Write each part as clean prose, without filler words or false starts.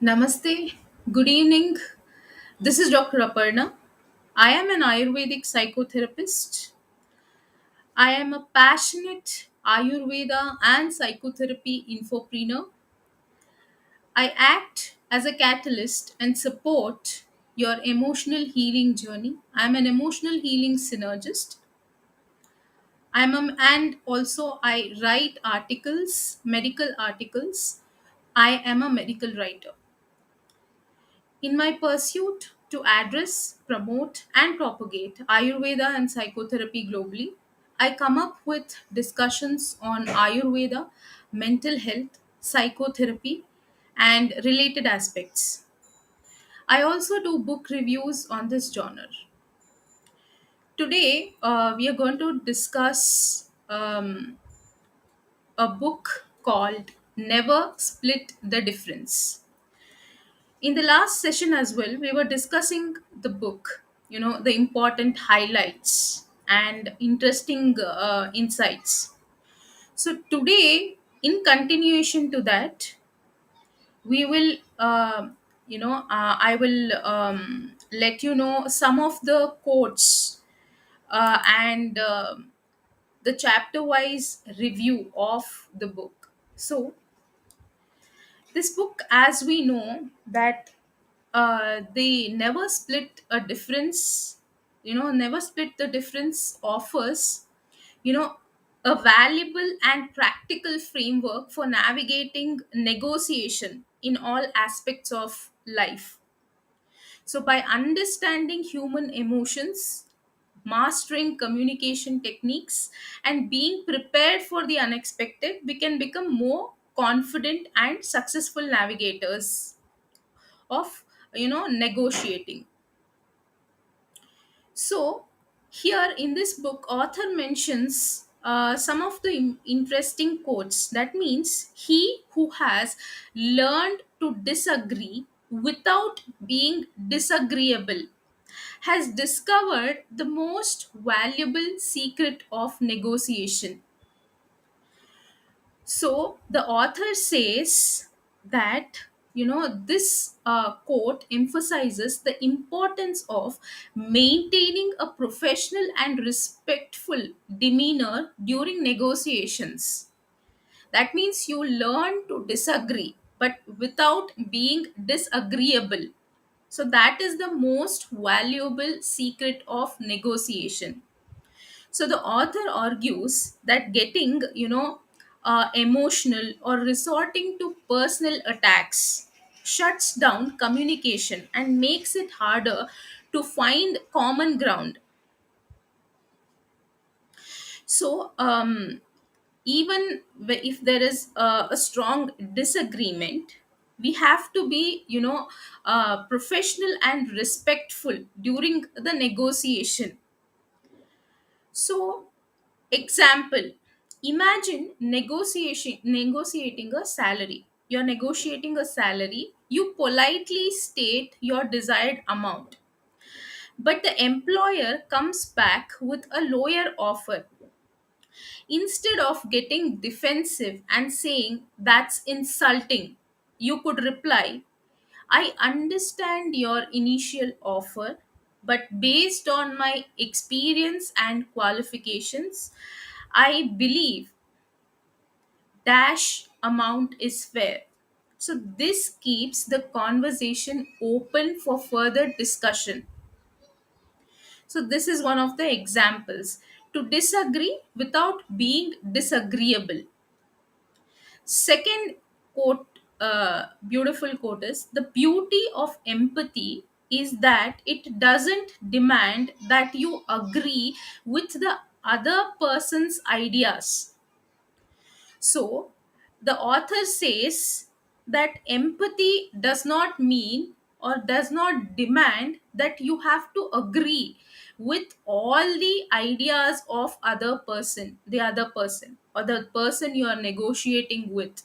Namaste. Good evening. This is Dr. Aparna. I am an Ayurvedic psychotherapist. I am a passionate Ayurveda and psychotherapy infopreneur. I act as a catalyst and support your emotional healing journey. I am an emotional healing synergist. And also I write articles, medical articles. I am a medical writer. In my pursuit to address, promote, and propagate Ayurveda and psychotherapy globally, I come up with discussions on Ayurveda, mental health, psychotherapy, and related aspects. I also do book reviews on this genre. Today, we are going to discuss a book called Never Split the Difference. In the last session as well, we were discussing the book, the important highlights and interesting insights. So today, in continuation to that, we will I will let you know some of the quotes and the chapter wise review of the book. So this book, as we know that they never split a difference, never split the difference offers, you know a valuable and practical framework for navigating negotiation in all aspects of life. So by understanding human emotions, mastering communication techniques, and being prepared for the unexpected, we can become more confident and successful navigators of negotiating. So here in this book, author mentions some of the interesting quotes. That means he who has learned to disagree without being disagreeable has discovered the most valuable secret of negotiation. So the author says that this quote emphasizes the importance of maintaining a professional and respectful demeanor during negotiations. That means you learn to disagree but without being disagreeable. So that is the most valuable secret of negotiation. So the author argues that getting, emotional or resorting to personal attacks shuts down communication and makes it harder to find common ground. So, even if there is a strong disagreement, we have to be, professional and respectful during the negotiation. So, example, imagine negotiating a salary. You're negotiating a salary, you politely state your desired amount, but the employer comes back with a lower offer. Instead of getting defensive and saying that's insulting, you could reply, I understand your initial offer, but based on my experience and qualifications, I believe dash amount is fair. So this keeps the conversation open for further discussion. So this is one of the examples. To disagree without being disagreeable. Second quote, beautiful quote is, the beauty of empathy is that it doesn't demand that you agree with the other person's ideas. So, the author says that empathy does not mean or does not demand that you have to agree with all the ideas of the other person or the person you are negotiating with.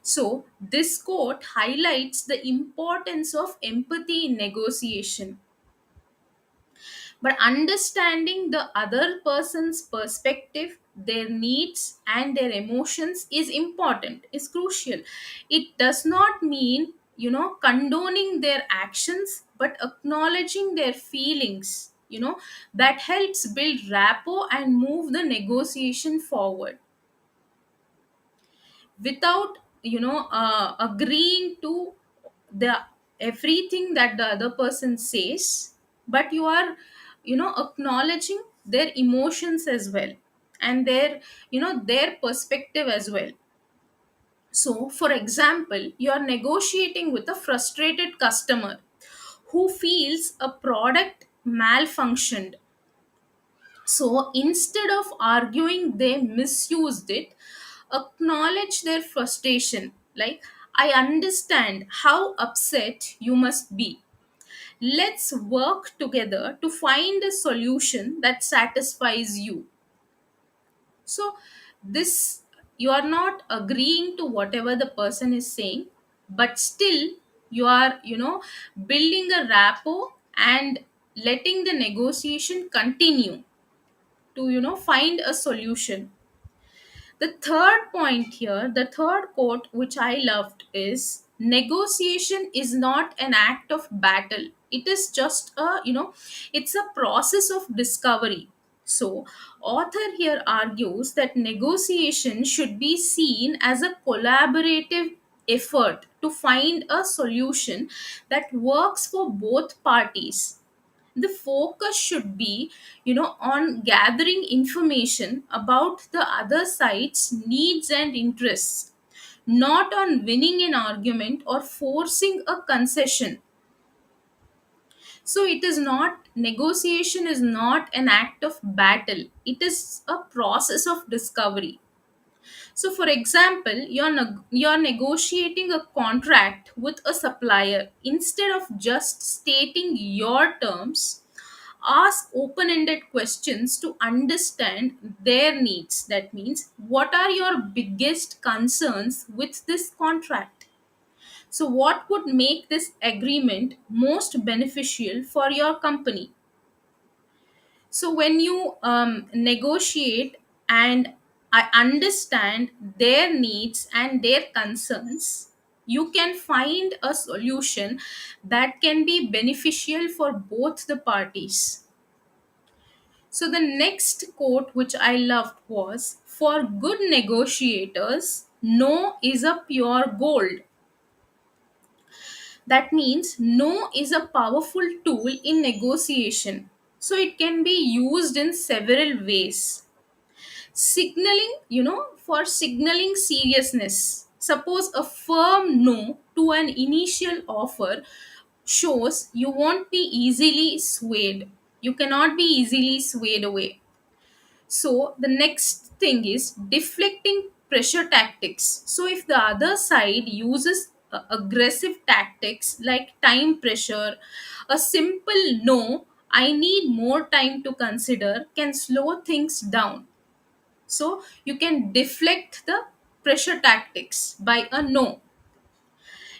So, this quote highlights the importance of empathy in negotiation. But understanding the other person's perspective, their needs, and their emotions is important, is crucial. It does not mean condoning their actions but acknowledging their feelings, that helps build rapport and move the negotiation forward without agreeing to the everything that the other person says, but you are acknowledging their emotions as well, and their perspective as well. So for example, you are negotiating with a frustrated customer who feels a product malfunctioned. So instead of arguing they misused it, acknowledge their frustration. Like, I understand how upset you must be. Let's work together to find a solution that satisfies you. So, this, you are not agreeing to whatever the person is saying, but still you are, building a rapport and letting the negotiation continue to find a solution. The third point here, the third quote which I loved is, negotiation is not an act of battle, it is just a, it's a process of discovery. So author here argues that negotiation should be seen as a collaborative effort to find a solution that works for both parties. The focus should be, on gathering information about the other side's needs and interests, not on winning an argument or forcing a concession. So it is not, negotiation is not an act of battle, it is a process of discovery. So for example, you're negotiating a contract with a supplier. Instead of just stating your terms, ask open ended questions to understand their needs. That means, what are your biggest concerns with this contract? So, what would make this agreement most beneficial for your company? So, when you negotiate and I understand their needs and their concerns, you can find a solution that can be beneficial for both the parties. So the next quote which I loved was, for good negotiators, no is a pure gold. That means no is a powerful tool in negotiation. So it can be used in several ways. Signaling, for signaling seriousness. Suppose a firm no to an initial offer shows you won't be easily swayed. You cannot be easily swayed away. So the next thing is deflecting pressure tactics. So if the other side uses aggressive tactics like time pressure, a simple no, I need more time to consider, can slow things down. So you can deflect the pressure tactics by a no.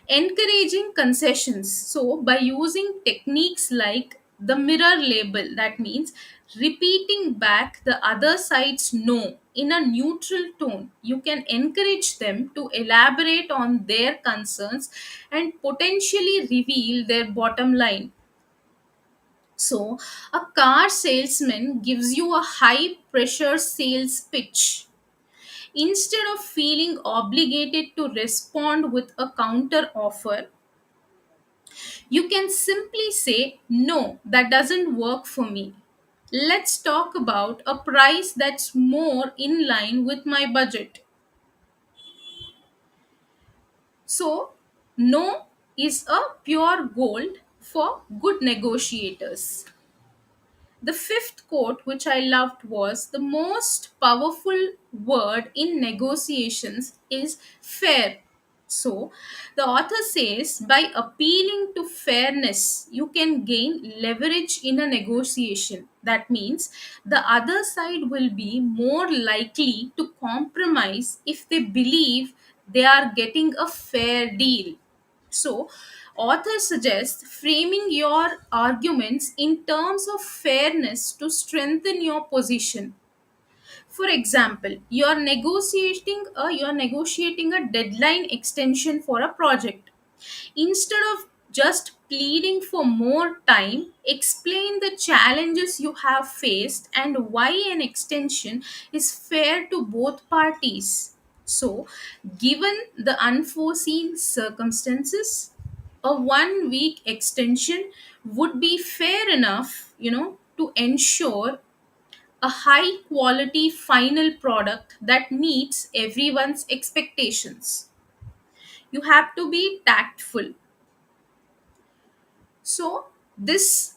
Encouraging concessions. So, by using techniques like the mirror label, that means repeating back the other side's no in a neutral tone, you can encourage them to elaborate on their concerns and potentially reveal their bottom line. So, a car salesman gives you a high pressure sales pitch. Instead of feeling obligated to respond with a counter offer, you can simply say, no, that doesn't work for me. Let's talk about a price that's more in line with my budget. So, no is a pure gold for good negotiators. The fifth quote, which I loved, was, the most powerful word in negotiations is fair. So, the author says, by appealing to fairness, you can gain leverage in a negotiation. That means the other side will be more likely to compromise if they believe they are getting a fair deal. So, author suggests framing your arguments in terms of fairness to strengthen your position. For example, you are negotiating a deadline extension for a project. Instead of just pleading for more time, explain the challenges you have faced and why an extension is fair to both parties. So, given the unforeseen circumstances, a 1 week extension would be fair enough, to ensure a high quality final product that meets everyone's expectations. You have to be tactful. So, this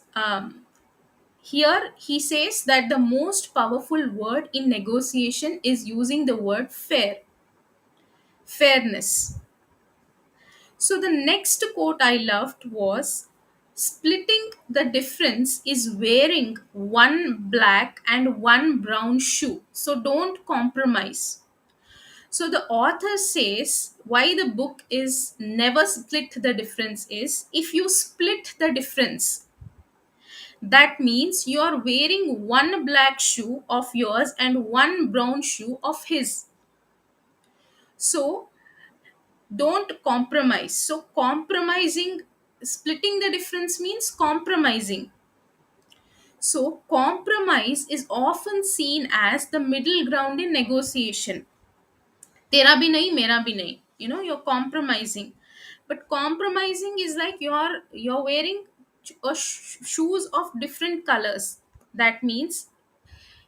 here he says that the most powerful word in negotiation is using the word fairness. So, the next quote I loved was, splitting the difference is wearing one black and one brown shoe. So, don't compromise. So the author says why the book is never split the difference is, if you split the difference, that means you are wearing one black shoe of yours and one brown shoe of his. So don't compromise. So compromising, splitting the difference means compromising. So compromise is often seen as the middle ground in negotiation. Tera bhi nahi, mera bhi nahi. You're compromising. But compromising is like you're wearing shoes of different colors. That means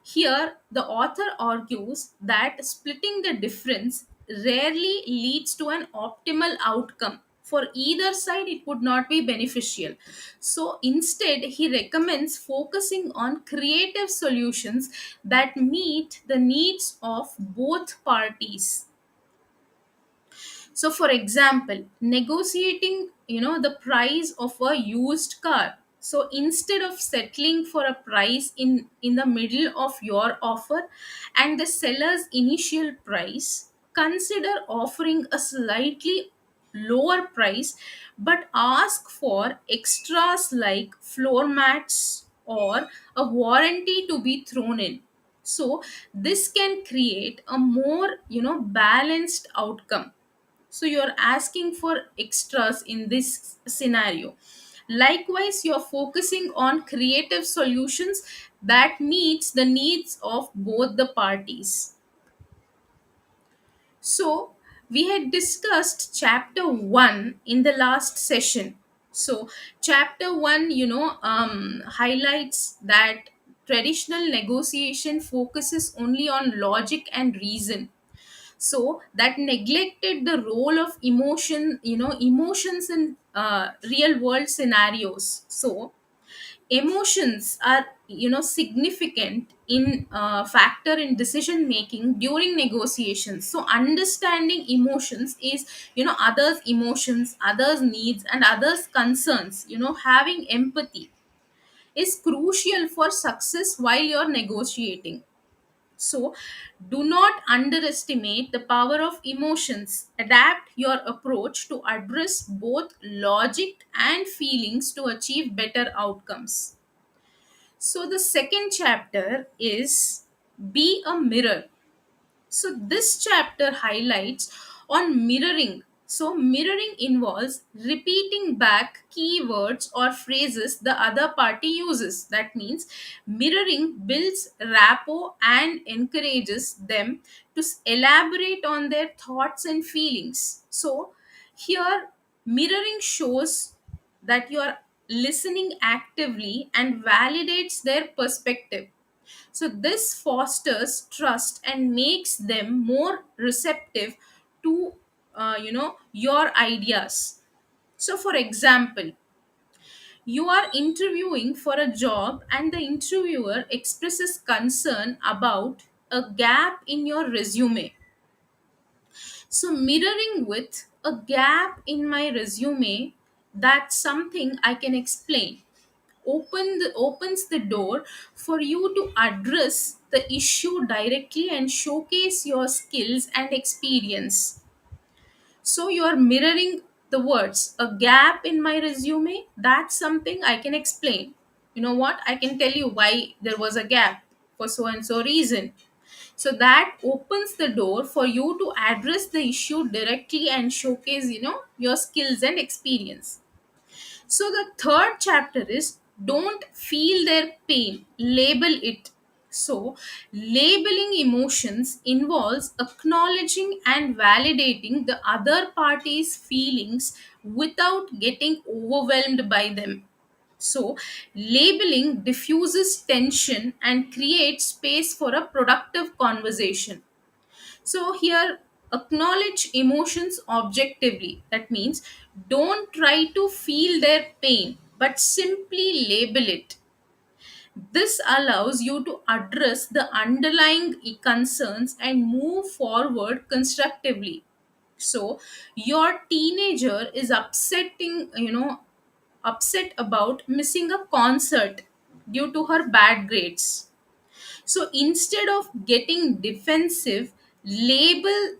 here the author argues that splitting the difference rarely leads to an optimal outcome. For either side, it would not be beneficial. So instead, he recommends focusing on creative solutions that meet the needs of both parties. So for example, negotiating, the price of a used car. So instead of settling for a price in the middle of your offer and the seller's initial price, consider offering a slightly lower price, but ask for extras like floor mats or a warranty to be thrown in. So this can create a more, balanced outcome. So you're asking for extras in this scenario. Likewise, you're focusing on creative solutions that meets the needs of both the parties. So we had discussed chapter 1 in the last session. So chapter 1, highlights that traditional negotiation focuses only on logic and reason, so that neglected the role of emotions in real world scenarios. So emotions are, significant in factor in decision making during negotiations. So understanding emotions is, others emotions, others needs, and others concerns, having empathy is crucial for success while you're negotiating. So, do not underestimate the power of emotions. Adapt your approach to address both logic and feelings to achieve better outcomes. So, the second chapter is Be a Mirror. So this chapter highlights on mirroring. So mirroring involves repeating back keywords or phrases the other party uses. That means mirroring builds rapport and encourages them to elaborate on their thoughts and feelings. So here mirroring shows that you are listening actively and validates their perspective. So this fosters trust and makes them more receptive to, your ideas. So for example, you are interviewing for a job and the interviewer expresses concern about a gap in your resume. So mirroring with a gap in my resume, that's something I can explain, opens the door for you to address the issue directly and showcase your skills and experience. So you are mirroring the words, a gap in my resume, that's something I can explain. You know what, I can tell you why there was a gap, for so and so reason. So that opens the door for you to address the issue directly and showcase, your skills and experience. So the third chapter is don't feel their pain, label it. So labeling emotions involves acknowledging and validating the other party's feelings without getting overwhelmed by them. So labeling diffuses tension and creates space for a productive conversation. So here, acknowledge emotions objectively. That means don't try to feel their pain, but simply label it. This allows you to address the underlying concerns and move forward constructively. So your teenager is upset about missing a concert due to her bad grades. So instead of getting defensive, label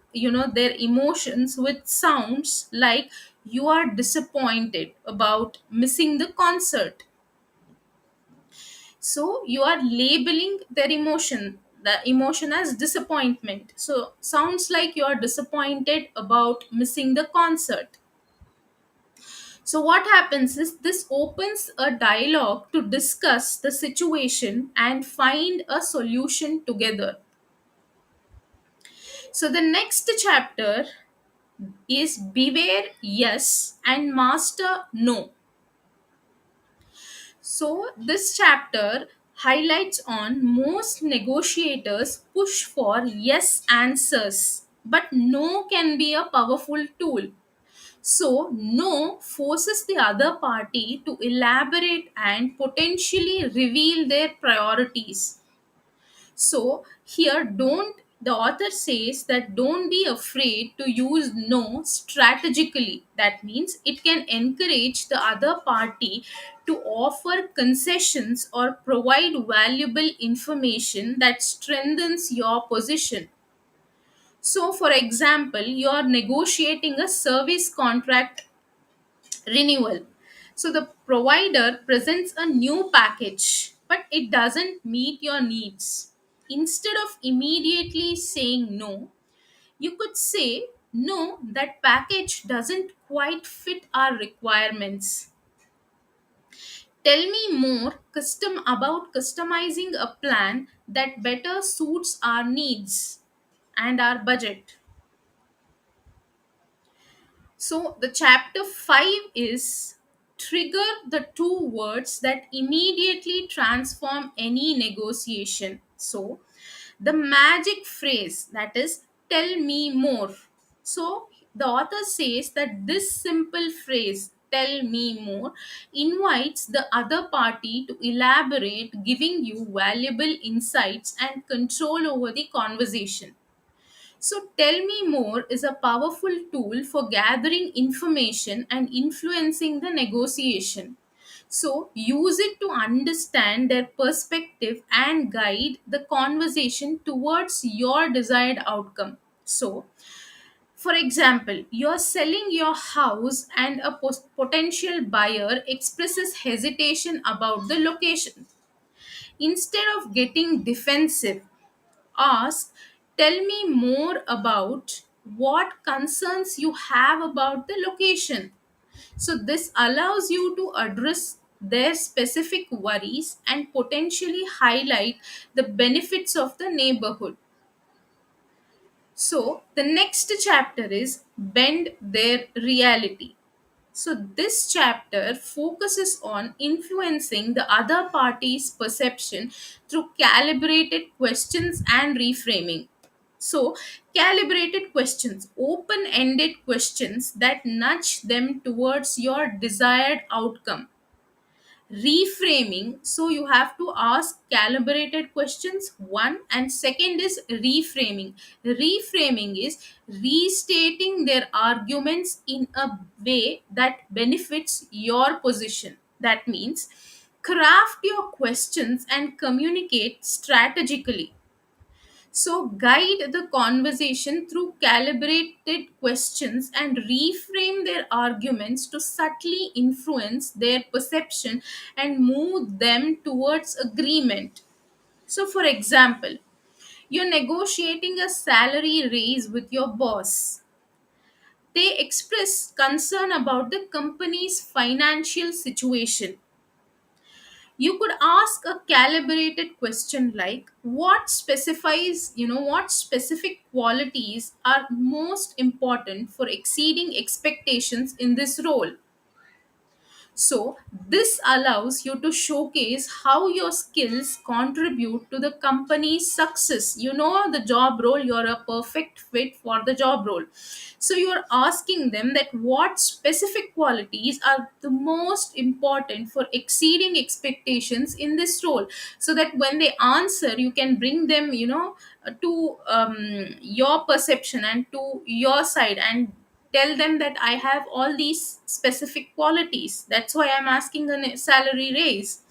their emotions with sounds like you are disappointed about missing the concert. So you are labeling their emotion, the emotion, as disappointment. So sounds like you are disappointed about missing the concert. So what happens is this opens a dialogue to discuss the situation and find a solution together. So the next chapter is beware yes and master no. So this chapter highlights on most negotiators push for yes answers, but no can be a powerful tool. So no forces the other party to elaborate and potentially reveal their priorities. So here, don't the author says that don't be afraid to use no strategically. That means it can encourage the other party to offer concessions or provide valuable information that strengthens your position. So, for example, you are negotiating a service contract renewal. So the provider presents a new package, but it doesn't meet your needs. Instead of immediately saying no, you could say, no, that package doesn't quite fit our requirements. Tell me more about customizing a plan that better suits our needs and our budget. So the chapter 5 is trigger the two words that immediately transform any negotiation. So the magic phrase, that is tell me more. So the author says that this simple phrase tell me more invites the other party to elaborate, giving you valuable insights and control over the conversation. So, Tell Me More is a powerful tool for gathering information and influencing the negotiation. So, use it to understand their perspective and guide the conversation towards your desired outcome. So, for example, you're selling your house and a potential buyer expresses hesitation about the location. Instead of getting defensive, ask, tell me more about what concerns you have about the location. So, this allows you to address their specific worries and potentially highlight the benefits of the neighborhood. So, the next chapter is bend their reality. So, this chapter focuses on influencing the other party's perception through calibrated questions and reframing. So, calibrated questions, open ended questions that nudge them towards your desired outcome. Reframing, so you have to ask calibrated questions, one, and second is reframing. Reframing is restating their arguments in a way that benefits your position. That means craft your questions and communicate strategically. So, guide the conversation through calibrated questions and reframe their arguments to subtly influence their perception and move them towards agreement. So, for example, You're negotiating a salary raise with your boss. They express concern about the company's financial situation. You could ask a calibrated question like, what specific qualities are most important for exceeding expectations in this role? So, this allows you to showcase how your skills contribute to the company's success. You know the job role, you're a perfect fit for the job role. So, you're asking them that what specific qualities are the most important for exceeding expectations in this role, so that when they answer, you can bring them, to your perception and to your side, and tell them that I have all these specific qualities. That's why I'm asking a salary raise.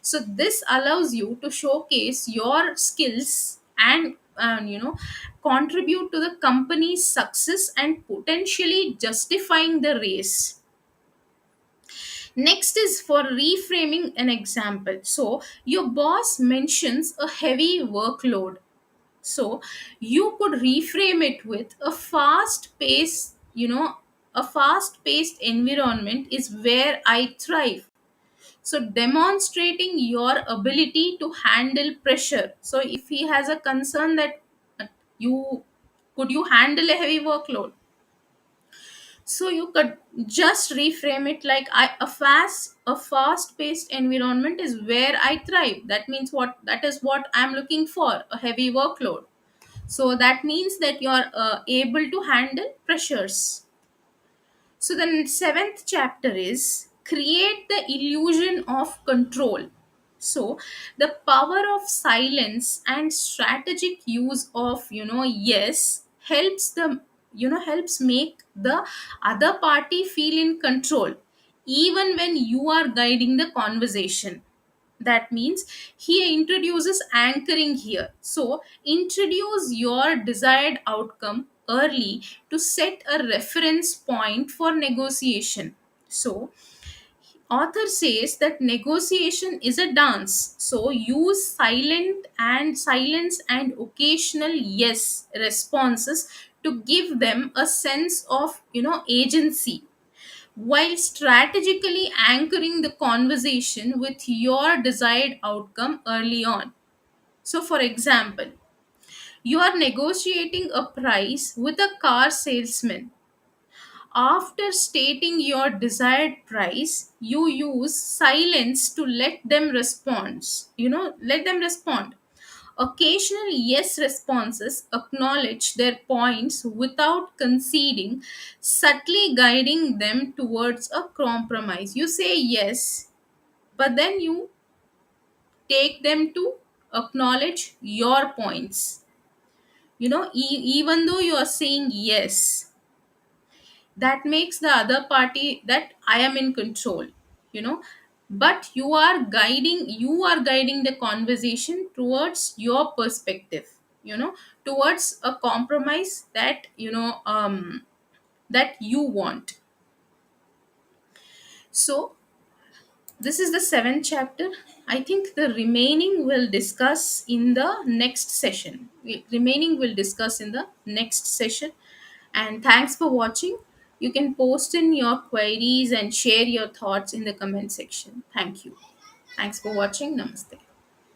So this allows you to showcase your skills and contribute to the company's success and potentially justifying the raise. Next is for reframing an example. So your boss mentions a heavy workload, so you could reframe it with a fast paced environment is where I thrive. So demonstrating your ability to handle pressure. So if he has a concern that you you handle a heavy workload, so you could just reframe it like, a fast paced environment is where I thrive. That means what, that is what I'm looking for, a heavy workload. So that means that you're able to handle pressures. So the seventh chapter is create the illusion of control. So the power of silence and strategic use of yes helps the helps make the other party feel in control, even when you are guiding the conversation. That means he introduces anchoring here. So introduce your desired outcome early to set a reference point for negotiation. So author says that negotiation is a dance, so use silence and occasional yes responses to give them a sense of agency, while strategically anchoring the conversation with your desired outcome early on. So, for example, you are negotiating a price with a car salesman. After stating your desired price, you use silence to let them respond. Let them respond. Occasional yes responses acknowledge their points without conceding, subtly guiding them towards a compromise. You say yes, but then you take them to acknowledge your points. Even though you are saying yes, that makes the other party that I am in control, you know but you are guiding the conversation towards your perspective, towards a compromise that you want. So this is the seventh chapter. I think the remaining will discuss in the next session. Remaining will discuss in the next session. And thanks for watching. You can post in your queries and share your thoughts in the comment section. Thank you. Thanks for watching. Namaste.